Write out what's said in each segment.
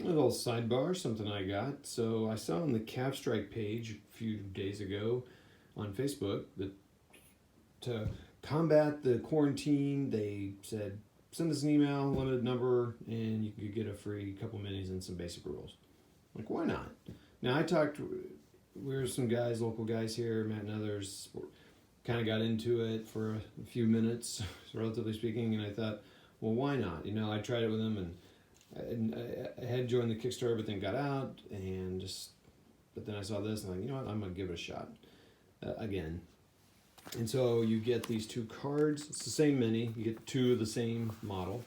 A little sidebar, something I got. So I saw on the CAV Strike page a few days ago on Facebook that to combat the quarantine, they said send us an email, limited number, and you could get a free couple minis and some basic rules. Like, why not? Now, we were some guys, local guys here, Matt and others, kind of got into it for a few minutes, relatively speaking, and I thought, well, why not? You know, I tried it with them, and I had joined the Kickstarter, but then got out, but then I saw this, and I'm like, you know what, I'm going to give it a shot again. And so you get these 2 cards. It's the same mini. You get 2 of the same model.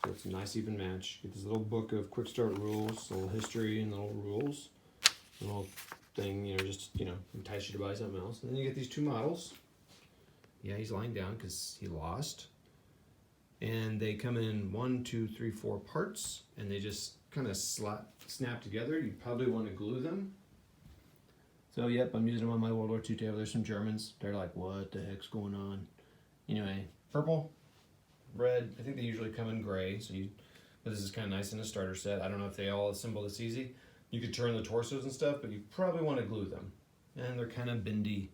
So it's a nice even match. You get this little book of quick start rules, a little history and little rules. A little thing, entice you to buy something else. And then you get these 2 models. Yeah, he's lying down because he lost. And they come in 1, 2, 3, 4 parts, and they just kind of snap together. You probably want to glue them. So yep, I'm using them on my World War II table. There's some Germans. They're like, what the heck's going on? Anyway, purple, red. I think they usually come in gray. But this is kind of nice in a starter set. I don't know if they all assemble this easy. You could turn the torsos and stuff, but you probably want to glue them. And they're kind of bendy.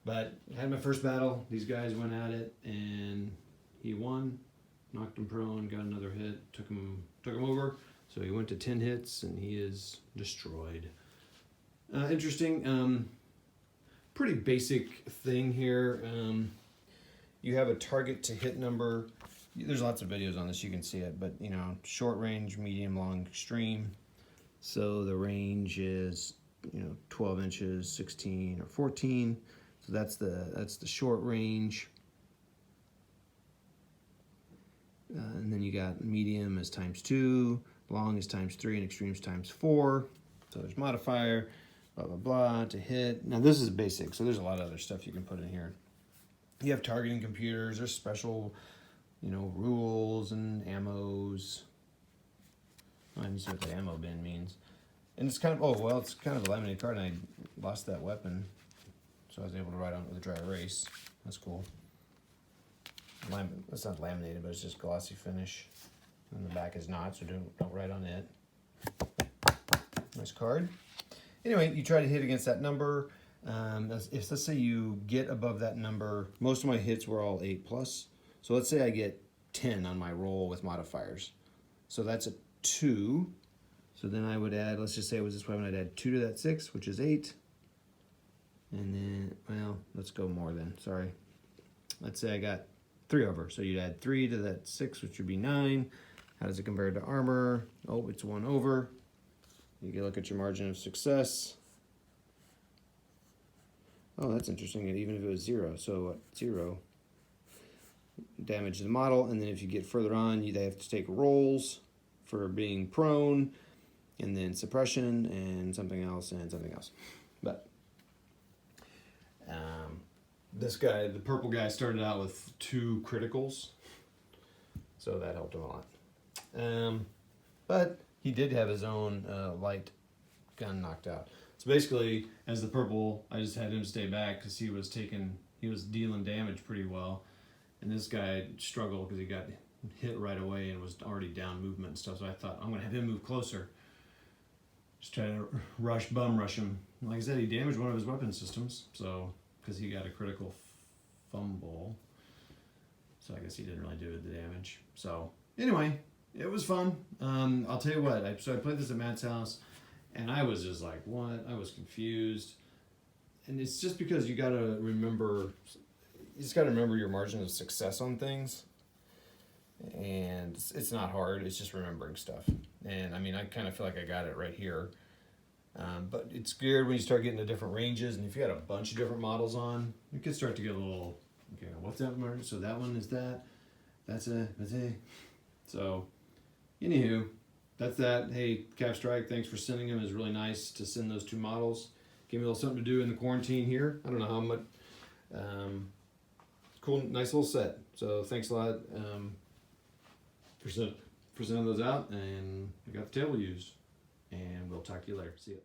But I had my first battle. These guys went at it, and he won. Knocked him prone, got another hit, took him over. So he went to 10 hits, and he is destroyed. Interesting. Pretty basic thing here. You have a target to hit number. There's lots of videos on this, you can see it, but short range, medium, long, extreme. So the range is 12 inches, 16 or 14. So that's the short range. And then you got medium is ×2, long is ×3, and extreme is ×4. So there's modifier, blah, blah, blah, to hit. Now this is basic, so there's a lot of other stuff you can put in here. You have targeting computers, there's special, rules and ammos. I didn't see what the ammo bin means. And it's kind of, it's kind of a laminated card, and I lost that weapon. So I was able to write on it with a dry erase. That's cool. It's not laminated, but it's just glossy finish. And the back is not, so don't write on it. Nice card. Anyway, you try to hit against that number. If let's say you get above that number, most of my hits were all 8+. So let's say I get 10 on my roll with modifiers. So that's a 2. So then I would add, let's just say it was this weapon, I'd add 2 to that 6, which is 8. And then, let's go more then, sorry. Let's say I got 3 over. So you'd add 3 to that 6, which would be 9. How does it compare to armor? Oh, it's 1 over. You can look at your margin of success. Oh, that's interesting, even if it was 0. So 0 damage to the model, and then if you get further on, they have to take rolls for being prone, and then suppression, and something else, and something else. But this guy, the purple guy, started out with 2 criticals, so that helped him a lot. But he did have his own light gun knocked out. So basically, as the purple, I just had him stay back because he was dealing damage pretty well. And this guy struggled because he got hit right away and was already down movement and stuff. So I thought, I'm going to have him move closer. Just try to bum rush him. Like I said, he damaged one of his weapon systems. So, because he got a critical fumble. So I guess he didn't really do the damage. So, anyway, it was fun. I'll tell you what, I played this at Matt's house. And I was just like, what? I was confused. And it's just because you got to remember your margin of success on things. And it's not hard. It's just remembering stuff. And I mean, I kind of feel like I got it right here. But it's weird when you start getting to different ranges. And if you got a bunch of different models on, you can start to get a little, okay, what's that margin? So that one is that. That's a. So, anywho. That's that. Hey, CAV Strike, thanks for sending them. It was really nice to send those 2 models. Gave me a little something to do in the quarantine here. I don't know how much. Cool, nice little set. So thanks a lot for sending those out. And I got the table used. And we'll talk to you later. See ya.